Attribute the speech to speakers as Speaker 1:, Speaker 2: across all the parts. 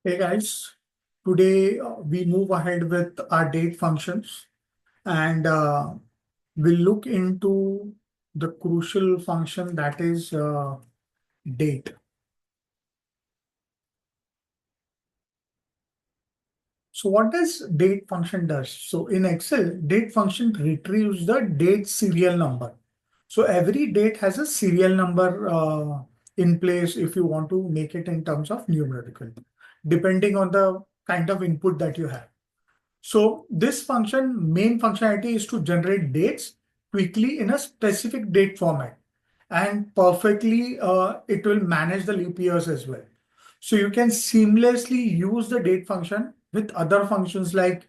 Speaker 1: Hey guys, today we move ahead with our date functions and we'll look into the crucial function that is date. So what does date function does? So in Excel, date function retrieves the date serial number. So every date has a serial number in place if you want to make it in terms of numerical, depending on the kind of input that you have. So this function, main functionality is to generate dates quickly in a specific date format. And perfectly, it will manage the leap years as well. So you can seamlessly use the date function with other functions like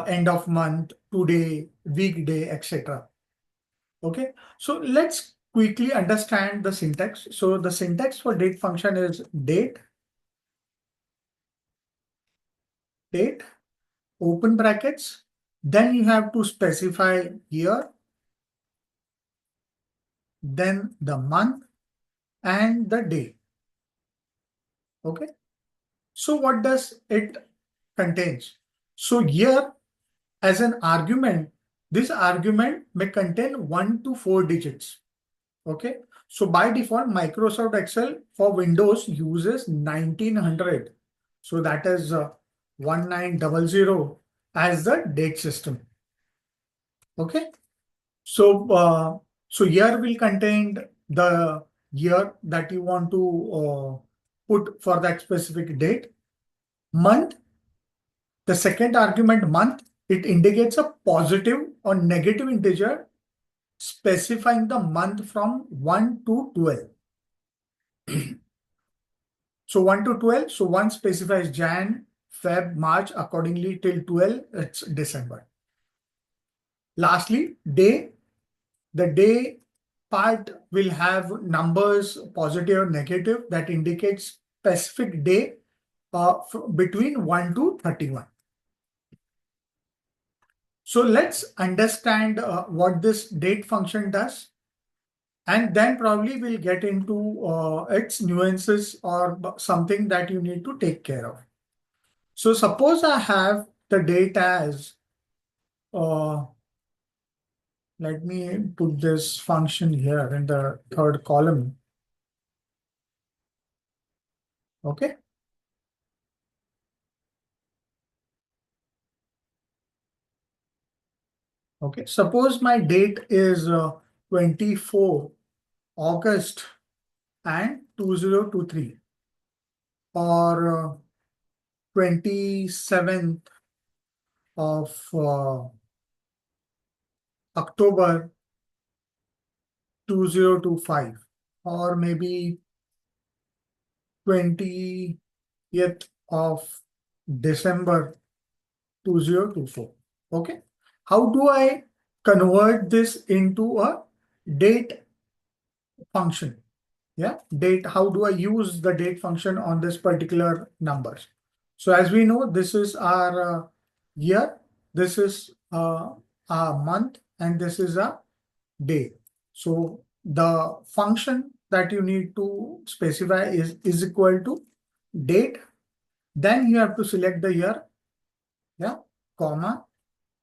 Speaker 1: end of month, today, weekday, etc. Okay, so let's quickly understand the syntax. So the syntax for date function is date, open brackets. Then you have to specify year, then the month and the day. Okay. So what does it contains? So here as an argument, this argument may contain 1 to 4 digits. Okay. So by default, Microsoft Excel for Windows uses 1900. So that is 1900 as the date system. Okay. So here will contain the year that you want to put for that specific date. Month, the second argument month, it indicates a positive or negative integer specifying the month from 1 to 12. So 1 to 12, so 1 specifies Jan, Feb, March, accordingly till 12, it's December. Lastly, day, the day part will have numbers positive or negative that indicates specific day between 1 to 31. So let's understand what this date function does, and then probably we'll get into its nuances or something that you need to take care of. So suppose I have the date as, let me put this function here in the third column. Okay. Okay. Suppose my date is 24 August and 2023 or 27th of October 2025 or maybe 20th of December 2024. Okay. How do I convert this into a date function? Yeah, date. How do I use the date function on this particular numbers? So as we know, this is our year, this is a month, and this is a day. So the function that you need to specify is equal to date. Then you have to select the year, yeah, comma,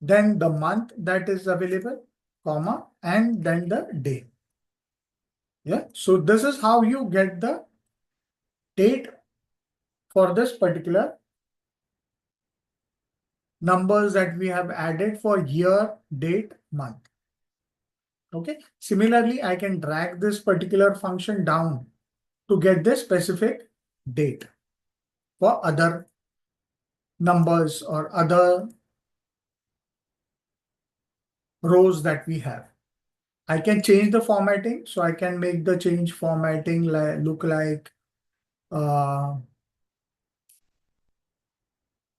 Speaker 1: then the month that is available, comma, and then the day. Yeah, so this is how you get the date for this particular numbers that we have added for year, date, month. Okay. Similarly, I can drag this particular function down to get the specific date for other numbers or other rows that we have. I can change the formatting. So I can make the change formatting look like,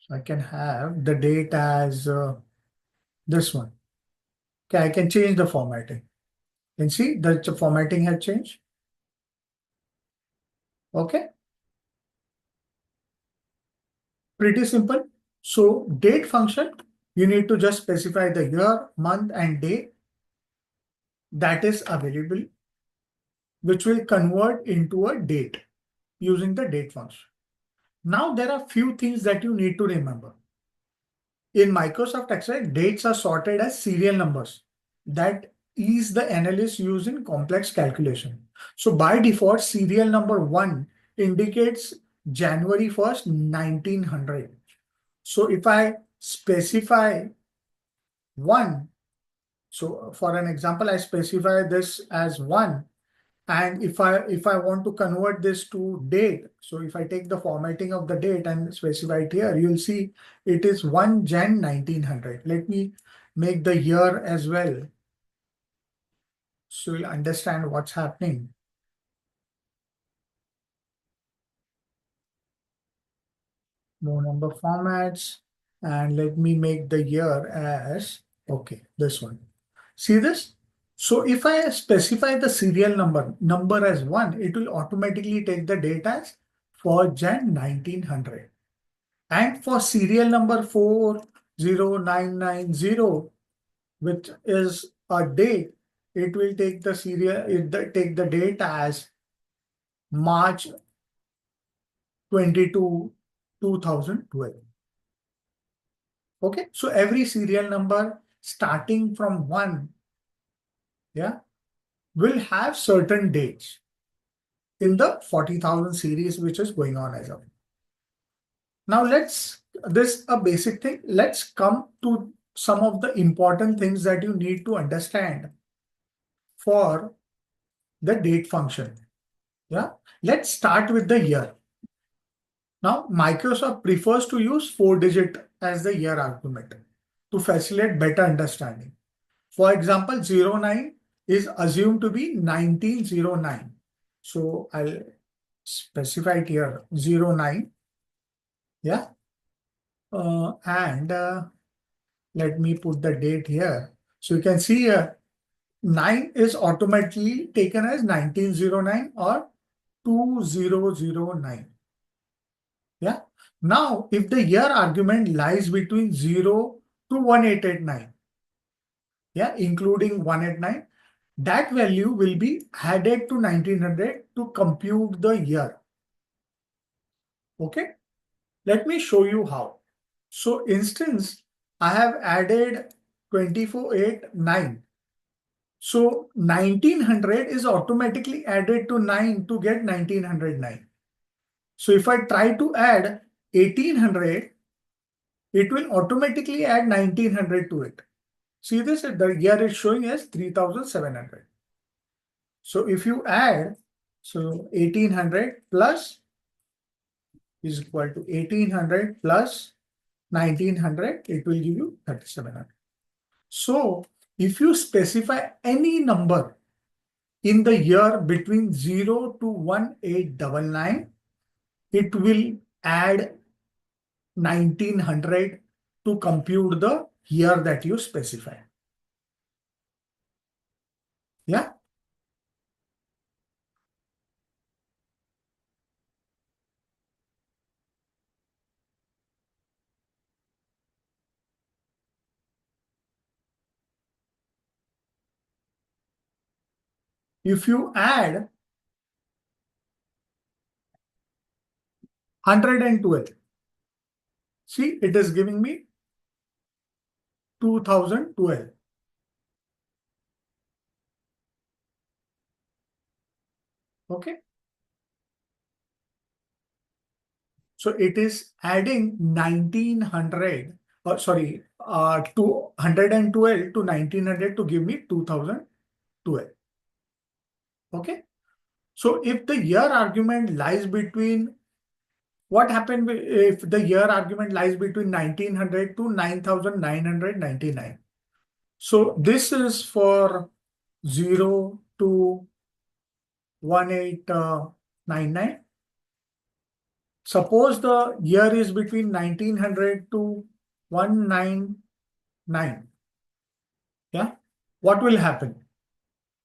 Speaker 1: so I can have the date as this one. Okay, I can change the formatting. And see that the formatting has changed. Okay. Pretty simple. So date function, you need to just specify the year, month, and day that is available, which will convert into a date using the date function. Now there are few things that you need to remember. In Microsoft Excel, dates are sorted as serial numbers. That is the analyst use in complex calculation. So by default, serial number 1 indicates January 1st, 1900. So if I specify 1, so for an example, I specify this as 1. And if I want to convert this to date, so if I take the formatting of the date and specify it here, you'll see it is 1 Jan 1900. Let me make the year as well, so you'll understand what's happening. More number formats, and let me make the year as, okay, this one. See this? So if I specify the serial number as 1, it will automatically take the date as for Jan 1900. And for serial number 40990, which is a date, it will take the take the date as March 22, 2012. Okay, so every serial number starting from 1, yeah, will have certain dates in the 40,000 series which is going on as of now. This a basic thing. Let's come to some of the important things that you need to understand for the date function. Yeah, let's start with the year. Now, Microsoft prefers to use 4-digit as the year argument to facilitate better understanding. For example, 09 is assumed to be 1909. So I'll specify it here, 09. Yeah. And let me put the date here. So you can see here, 9 is automatically taken as 1909 or 2009. Yeah. Now, if the year argument lies between 0 to 1889, yeah, including 189, that value will be added to 1900 to compute the year. Okay. Let me show you how. So instance, I have added 2489. So 1900 is automatically added to 9 to get 1909. So if I try to add 1800, it will automatically add 1900 to it. See this, the year is showing as 3700. So if you add, so 1800 plus is equal to 1800 plus 1900, it will give you 3700. So if you specify any number in the year between 0 to 1899, it will add 1900 to compute the year that you specify. Yeah. If you add 112, see, it is giving me 2012. Okay. So it is adding 1900, to 112 to 1900 to give me 2012. Okay. So if the year argument lies between, what happened if the year argument lies between 1900 to 9999? So this is for 0 to 1899. Suppose the year is between 1900 to 199. Yeah. What will happen?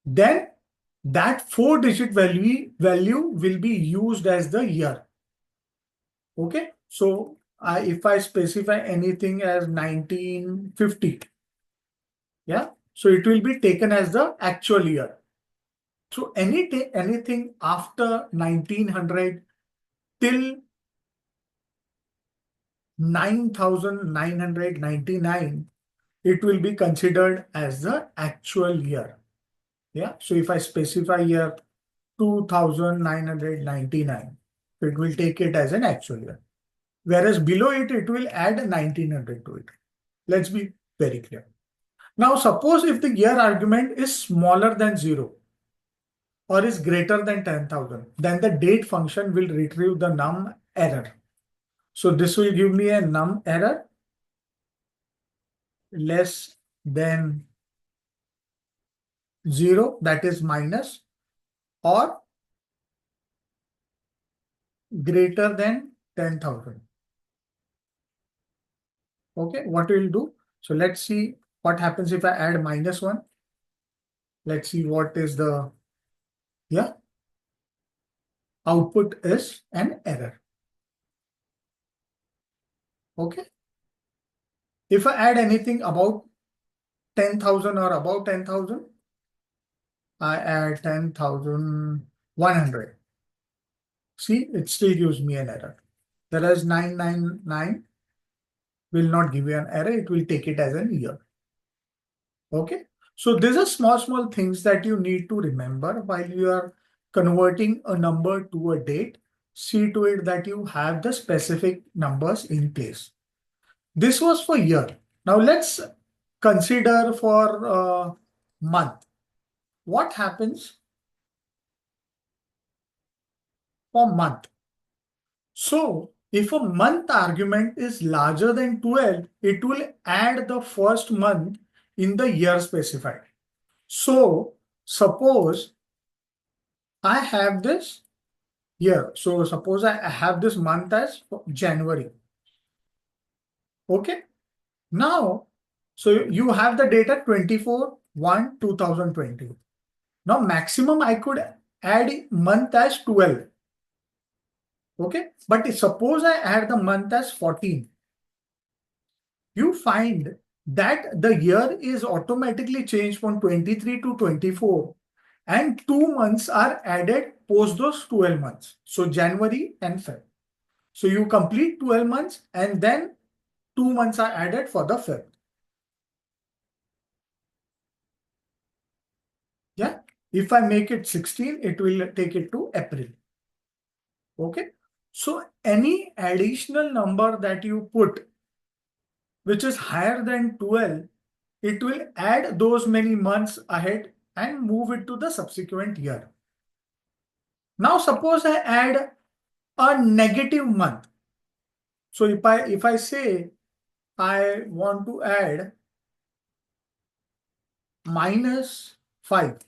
Speaker 1: Then that 4-digit value will be used as the year. Okay. So if I specify anything as 1950, yeah, so it will be taken as the actual year. So anything after 1900 till 9,999, it will be considered as the actual year. Yeah. So if I specify here 2,999, it will take it as an actual year. Whereas below it, it will add 1,900 to it. Let's be very clear. Now, suppose if the year argument is smaller than 0 or is greater than 10,000, then the date function will retrieve the num error. So this will give me a num error less than 0, that is minus, or greater than 10,000. Okay, what we'll do? So let's see what happens if I add -1. Let's see what is the, yeah, output is an error. Okay. If I add anything about 10,000 or above 10,000, I add 10,100. See, it still gives me an error. Whereas 999 will not give you an error. It will take it as a year. Okay. So these are small things that you need to remember while you are converting a number to a date. See to it that you have the specific numbers in place. This was for year. Now let's consider for month. What happens for month? So if a month argument is larger than 12, it will add the first month in the year specified. So suppose I have this year. So suppose I have this month as January. Okay. Now, so you have the data 24/1/2020. Now maximum I could add month as 12. Okay. But suppose I add the month as 14. You find that the year is automatically changed from 23 to 24. And 2 months are added post those 12 months. So January and Feb. So you complete 12 months and then 2 months are added for the Feb. Yeah. If I make it 16, it will take it to April. Okay. So any additional number that you put, which is higher than 12, it will add those many months ahead and move it to the subsequent year. Now suppose I add a negative month. So if I say I want to add -5.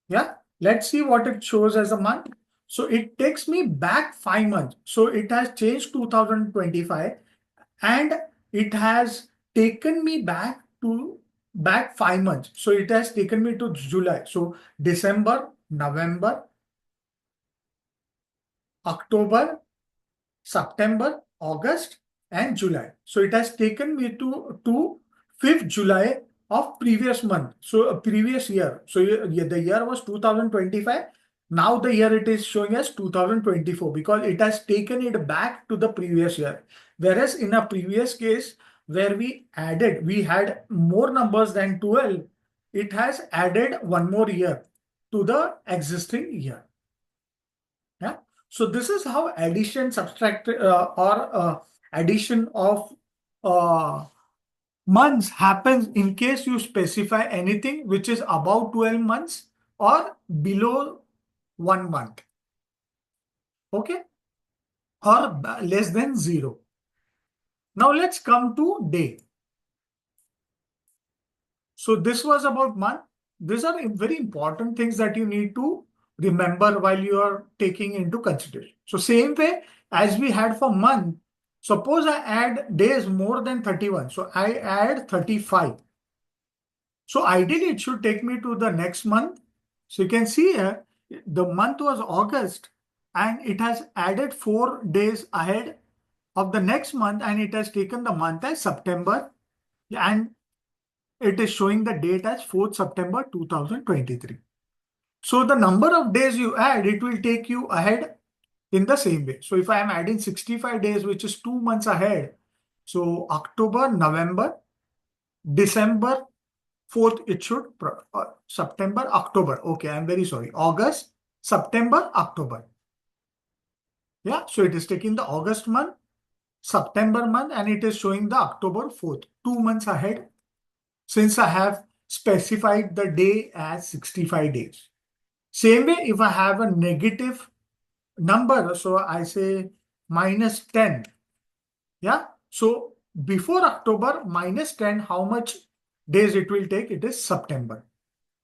Speaker 1: Yeah, let's see what it shows as a month. So it takes me back 5 months. So it has changed 2025 and it has taken me back 5 months. So it has taken me to July. So December, November, October, September, August, and July. So it has taken me to 5th July of previous month. So a previous year. So the year was 2025. Now the year it is showing as 2024 because it has taken it back to the previous year. Whereas in a previous case where we had more numbers than 12, it has added one more year to the existing year. Yeah. So this is how addition, subtract, or addition of months happens in case you specify anything which is above 12 months or below 1 month. Okay. Or less than 0. Now let's come to day. So this was about month. These are very important things that you need to remember while you are taking into consideration. So same way as we had for month, suppose I add days more than 31. So I add 35. So ideally it should take me to the next month. So you can see here, the month was August and it has added 4 days ahead of the next month and it has taken the month as September and it is showing the date as 4th September 2023. So the number of days you add, it will take you ahead in the same way. So if I am adding 65 days, which is 2 months ahead, so October, November, December 4th, it should, September, October. Okay, I'm very sorry. August, September, October. Yeah, so it is taking the August month, September month, and it is showing the October 4th, 2 months ahead, since I have specified the day as 65 days. Same way, if I have a negative number, so I say -10. Yeah. So before October, -10, how much days it will take? It is September.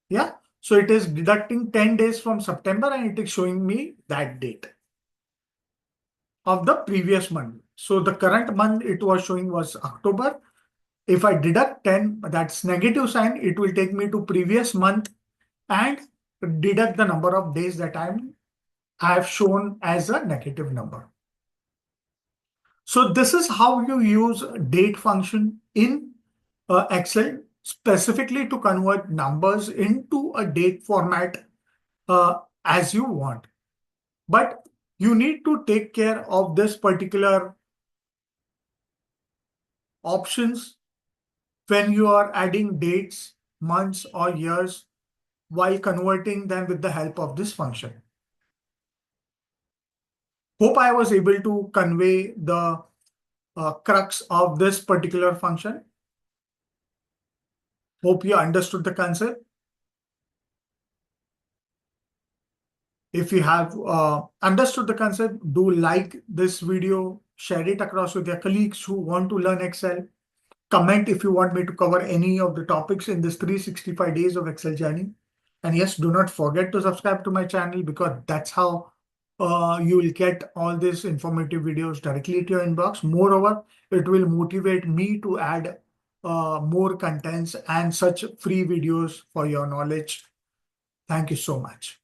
Speaker 1: Yeah. So it is deducting 10 days from September and it is showing me that date of the previous month. So the current month it was showing was October. If I deduct 10, that's negative sign, it will take me to previous month and deduct the number of days that I have shown as a negative number. So this is how you use date function in Excel specifically to convert numbers into a date format as you want. But you need to take care of this particular options when you are adding dates, months, or years while converting them with the help of this function. Hope I was able to convey the crux of this particular function. Hope you understood the concept. If you have understood the concept, do like this video, share it across with your colleagues who want to learn Excel. Comment if you want me to cover any of the topics in this 365 days of Excel journey. And yes, do not forget to subscribe to my channel because that's how you will get all these informative videos directly to your inbox. Moreover, it will motivate me to add more contents and such free videos for your knowledge. Thank you so much.